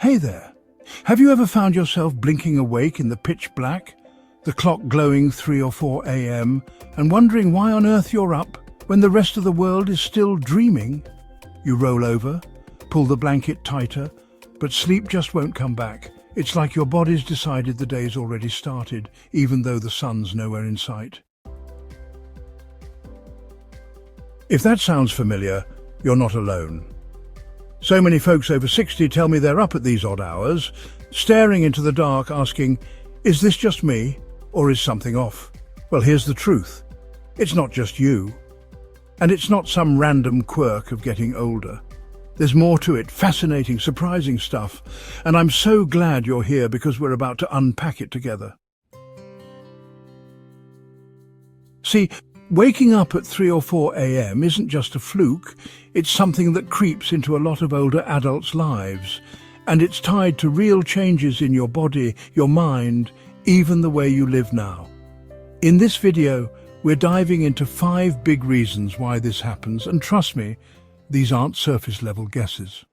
Hey there. Have you ever found yourself blinking awake in the pitch black, the clock glowing 3 or 4 a.m., and wondering why on earth you're up when the rest of the world is still dreaming? You roll over, pull the blanket tighter, but sleep just won't come back. It's like your body's decided the day's already started, even though the sun's nowhere in sight. If that sounds familiar, you're not alone. So many folks over 60 tell me they're up at these odd hours, staring into the dark asking, is this just me, or is something off? Well, here's the truth. It's not just you. And it's not some random quirk of getting older. There's more to it, fascinating, surprising stuff. And I'm so glad you're here because we're about to unpack it together. See, waking up at 3 or 4 a.m. isn't just a fluke, it's something that creeps into a lot of older adults' lives. And it's tied to real changes in your body, your mind, even the way you live now. In this video, we're diving into 5 big reasons why this happens, and trust me, these aren't surface-level guesses.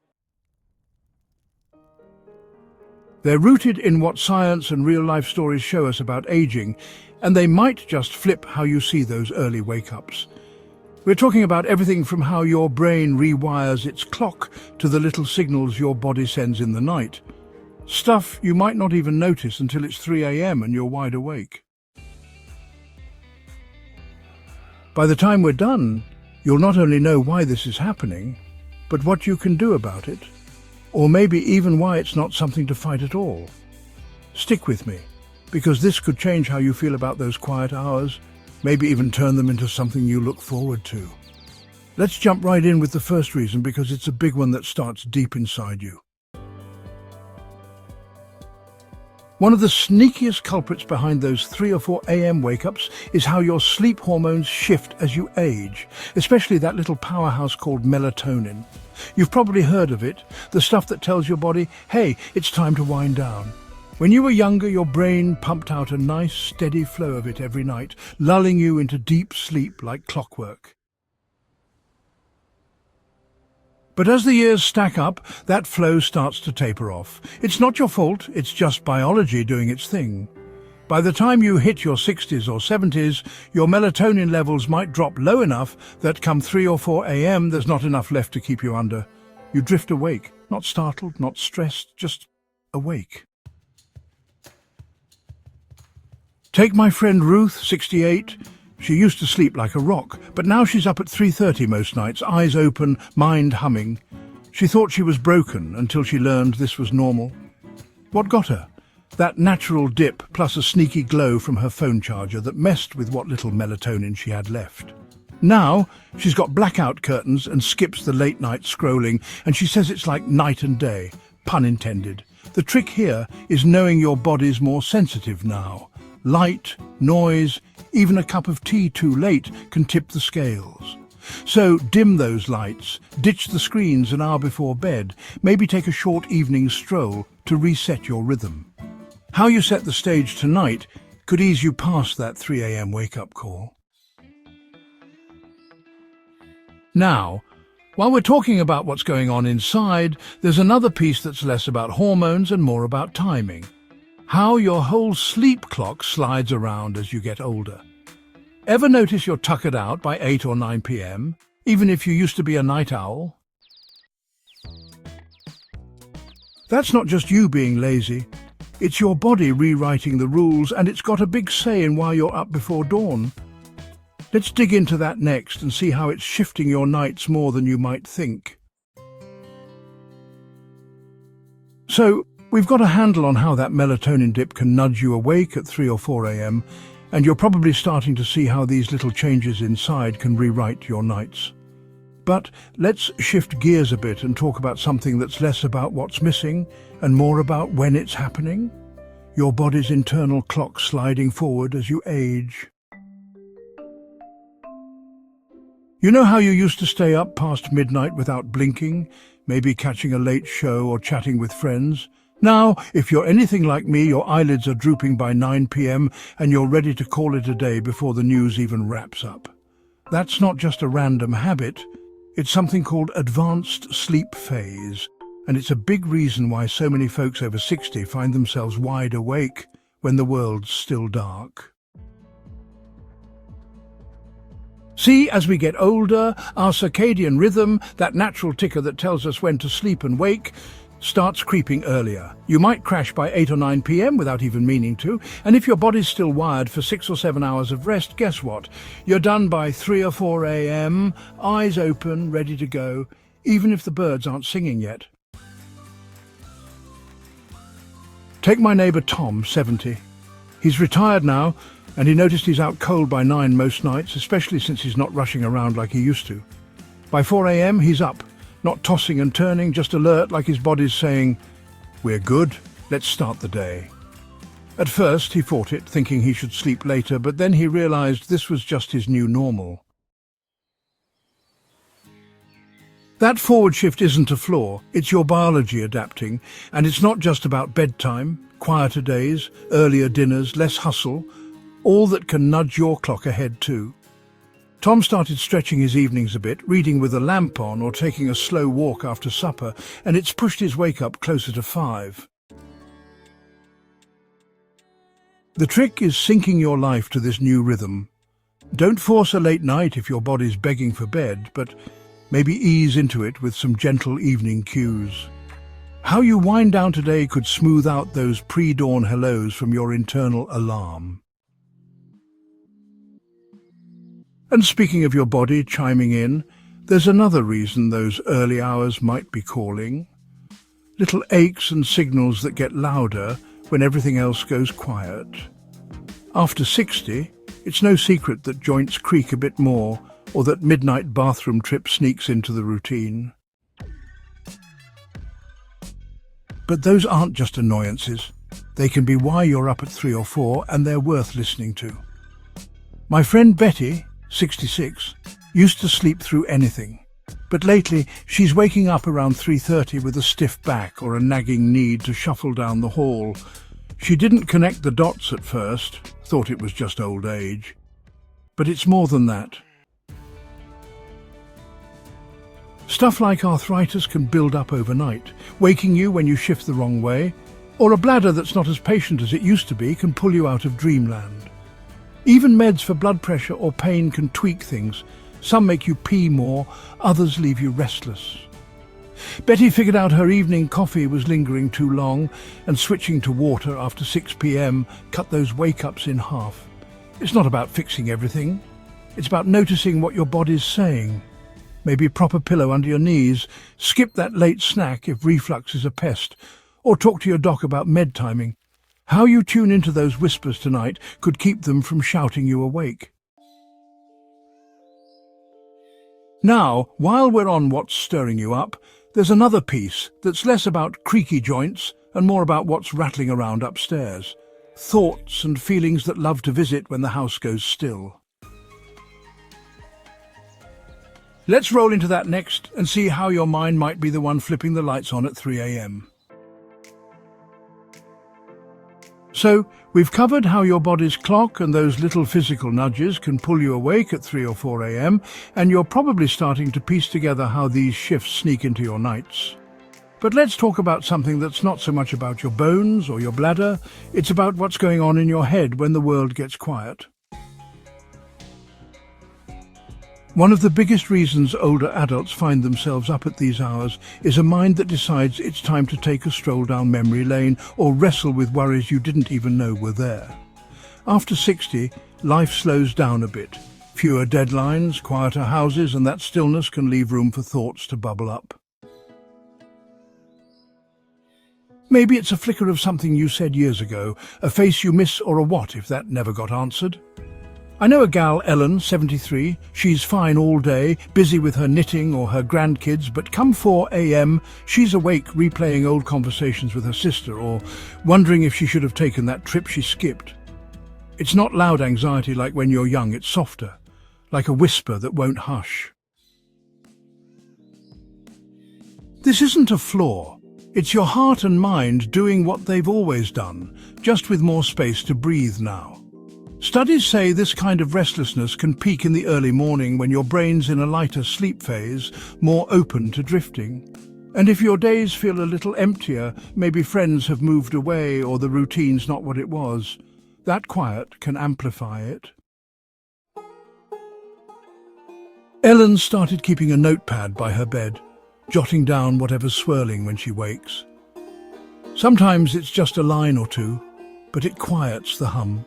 They're rooted in what science and real-life stories show us about aging, and they might just flip how you see those early wake-ups. We're talking about everything from how your brain rewires its clock to the little signals your body sends in the night. Stuff you might not even notice until it's 3 a.m. and you're wide awake. By the time we're done, you'll not only know why this is happening, but what you can do about it, or maybe even why it's not something to fight at all. Stick with me, because this could change how you feel about those quiet hours, maybe even turn them into something you look forward to. Let's jump right in with the first reason, because it's a big one that starts deep inside you. One of the sneakiest culprits behind those 3 or 4 a.m. wake-ups is how your sleep hormones shift as you age, especially that little powerhouse called melatonin. You've probably heard of it, the stuff that tells your body, hey, it's time to wind down. When you were younger, your brain pumped out a nice, steady flow of it every night, lulling you into deep sleep like clockwork. But as the years stack up, that flow starts to taper off. It's not your fault, it's just biology doing its thing. By the time you hit your 60s or 70s, your melatonin levels might drop low enough that come 3 or 4 a.m. there's not enough left to keep you under. You drift awake, not startled, not stressed, just awake. Take my friend Ruth, 68. She used to sleep like a rock, but now she's up at 3:30 most nights, eyes open, mind humming. She thought she was broken until she learned this was normal. What got her? That natural dip plus a sneaky glow from her phone charger that messed with what little melatonin she had left. Now, she's got blackout curtains and skips the late-night scrolling, and she says it's like night and day, pun intended. The trick here is knowing your body's more sensitive now. Light, noise, even a cup of tea too late can tip the scales. So dim those lights, ditch the screens an hour before bed, maybe take a short evening stroll to reset your rhythm. How you set the stage tonight could ease you past that 3 a.m. wake-up call. Now, while we're talking about what's going on inside, there's another piece that's less about hormones and more about timing. How your whole sleep clock slides around as you get older. Ever notice you're tuckered out by 8 or 9 p.m., even if you used to be a night owl? That's not just you being lazy. It's your body rewriting the rules, and it's got a big say in why you're up before dawn. Let's dig into that next and see how it's shifting your nights more than you might think. So, we've got a handle on how that melatonin dip can nudge you awake at 3 or 4 a.m., and you're probably starting to see how these little changes inside can rewrite your nights. But let's shift gears a bit and talk about something that's less about what's missing and more about when it's happening. Your body's internal clock sliding forward as you age. You know how you used to stay up past midnight without blinking, maybe catching a late show or chatting with friends? Now, if you're anything like me, your eyelids are drooping by 9 p.m. and you're ready to call it a day before the news even wraps up. That's not just a random habit, it's something called advanced sleep phase, And it's a big reason why so many folks over 60 find themselves wide awake when the world's still dark. See, as we get older, our circadian rhythm, that natural ticker that tells us when to sleep and wake, starts creeping earlier. You might crash by 8 or 9 p.m. without even meaning to, and if your body's still wired for 6 or 7 hours of rest, guess what? You're done by 3 or 4 a.m., eyes open, ready to go, even if the birds aren't singing yet. Take my neighbour Tom, 70. He's retired now, and he noticed he's out cold by 9 most nights, especially since he's not rushing around like he used to. By 4 a.m. he's up, not tossing and turning, just alert, like his body's saying, "We're good, let's start the day." At first he fought it, thinking he should sleep later, but then he realised this was just his new normal. That forward shift isn't a flaw, it's your biology adapting, and it's not just about bedtime, quieter days, earlier dinners, less hustle, all that can nudge your clock ahead too. Tom started stretching his evenings a bit, reading with a lamp on or taking a slow walk after supper, and it's pushed his wake-up closer to 5. The trick is syncing your life to this new rhythm. Don't force a late night if your body's begging for bed, but maybe ease into it with some gentle evening cues. How you wind down today could smooth out those pre-dawn hellos from your internal alarm. And speaking of your body chiming in, there's another reason those early hours might be calling. Little aches and signals that get louder when everything else goes quiet. After 60, it's no secret that joints creak a bit more, or that midnight bathroom trip sneaks into the routine. But those aren't just annoyances. They can be why you're up at 3 or 4, and they're worth listening to. My friend Betty, 66, used to sleep through anything. But lately, she's waking up around 3:30 with a stiff back or a nagging need to shuffle down the hall. She didn't connect the dots at first, thought it was just old age. But it's more than that. Stuff like arthritis can build up overnight, waking you when you shift the wrong way, or a bladder that's not as patient as it used to be can pull you out of dreamland. Even meds for blood pressure or pain can tweak things. Some make you pee more, others leave you restless. Betty figured out her evening coffee was lingering too long, and switching to water after 6 p.m. cut those wake-ups in half. It's not about fixing everything. It's about noticing what your body's saying. Maybe a proper pillow under your knees, skip that late snack if reflux is a pest, or talk to your doc about med timing. How you tune into those whispers tonight could keep them from shouting you awake. Now, while we're on what's stirring you up, there's another piece that's less about creaky joints and more about what's rattling around upstairs. Thoughts and feelings that love to visit when the house goes still. Let's roll into that next and see how your mind might be the one flipping the lights on at 3 a.m. So, we've covered how your body's clock and those little physical nudges can pull you awake at 3 or 4 a.m, and you're probably starting to piece together how these shifts sneak into your nights. But let's talk about something that's not so much about your bones or your bladder, it's about what's going on in your head when the world gets quiet. One of the biggest reasons older adults find themselves up at these hours is a mind that decides it's time to take a stroll down memory lane or wrestle with worries you didn't even know were there. After 60, life slows down a bit. Fewer deadlines, quieter houses, and that stillness can leave room for thoughts to bubble up. Maybe it's a flicker of something you said years ago, a face you miss, or a what if that never got answered. I know a gal, Ellen, 73, she's fine all day, busy with her knitting or her grandkids, but come 4 a.m, she's awake replaying old conversations with her sister or wondering if she should have taken that trip she skipped. It's not loud anxiety like when you're young, it's softer, like a whisper that won't hush. This isn't a flaw. It's your heart and mind doing what they've always done, just with more space to breathe now. Studies say this kind of restlessness can peak in the early morning when your brain's in a lighter sleep phase, more open to drifting. And if your days feel a little emptier, maybe friends have moved away or the routine's not what it was, that quiet can amplify it. Ellen started keeping a notepad by her bed, jotting down whatever's swirling when she wakes. Sometimes it's just a line or two, but it quiets the hum.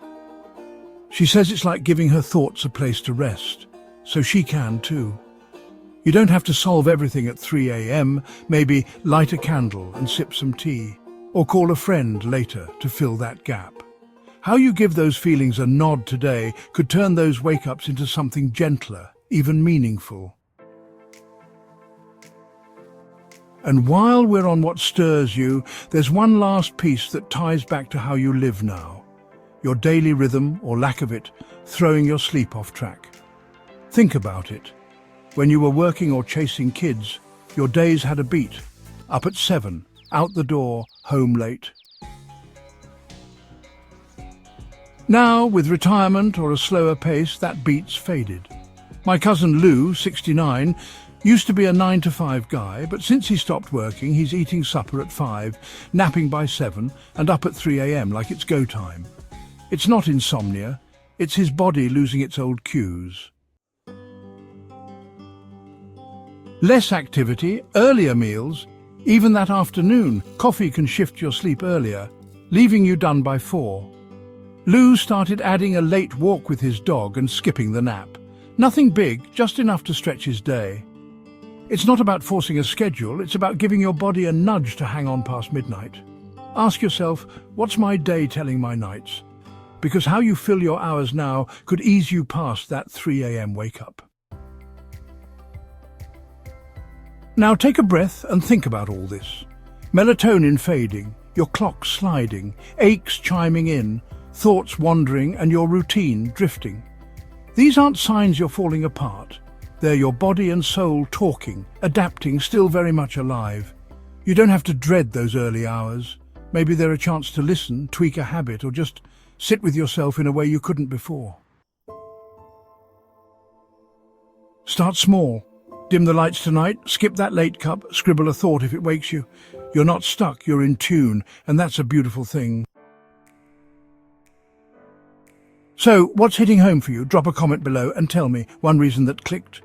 She says it's like giving her thoughts a place to rest, so she can too. You don't have to solve everything at 3 a.m, maybe light a candle and sip some tea, or call a friend later to fill that gap. How you give those feelings a nod today could turn those wake-ups into something gentler, even meaningful. And while we're on what stirs you, there's one last piece that ties back to how you live now. Your daily rhythm, or lack of it, throwing your sleep off track. Think about it. When you were working or chasing kids, your days had a beat. Up at 7, out the door, home late. Now, with retirement or a slower pace, that beat's faded. My cousin Lou, 69, used to be a 9-to-5 guy, but since he stopped working, he's eating supper at 5, napping by 7, and up at 3 a.m. like it's go time. It's not insomnia, it's his body losing its old cues. Less activity, earlier meals, even that afternoon, coffee can shift your sleep earlier, leaving you done by 4. Lou started adding a late walk with his dog and skipping the nap. Nothing big, just enough to stretch his day. It's not about forcing a schedule, it's about giving your body a nudge to hang on past midnight. Ask yourself, what's my day telling my nights? Because how you fill your hours now could ease you past that 3 a.m. wake-up. Now take a breath and think about all this. Melatonin fading, your clock sliding, aches chiming in, thoughts wandering and your routine drifting. These aren't signs you're falling apart. They're your body and soul talking, adapting, still very much alive. You don't have to dread those early hours. Maybe they're a chance to listen, tweak a habit, or just sit with yourself in a way you couldn't before. Start small. Dim the lights tonight, skip that late cup, scribble a thought if it wakes you. You're not stuck, you're in tune, and that's a beautiful thing. So, what's hitting home for you? Drop a comment below and tell me one reason that clicked,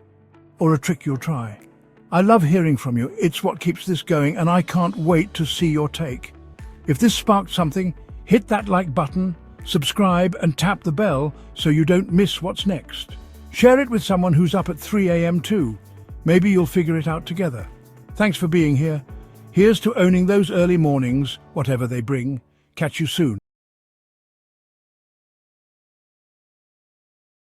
or a trick you'll try. I love hearing from you. It's what keeps this going, and I can't wait to see your take. If this sparked something, hit that like button, subscribe and tap the bell so you don't miss what's next. Share it with someone who's up at 3 a.m. too. Maybe you'll figure it out together. Thanks for being here. Here's to owning those early mornings, whatever they bring. Catch you soon.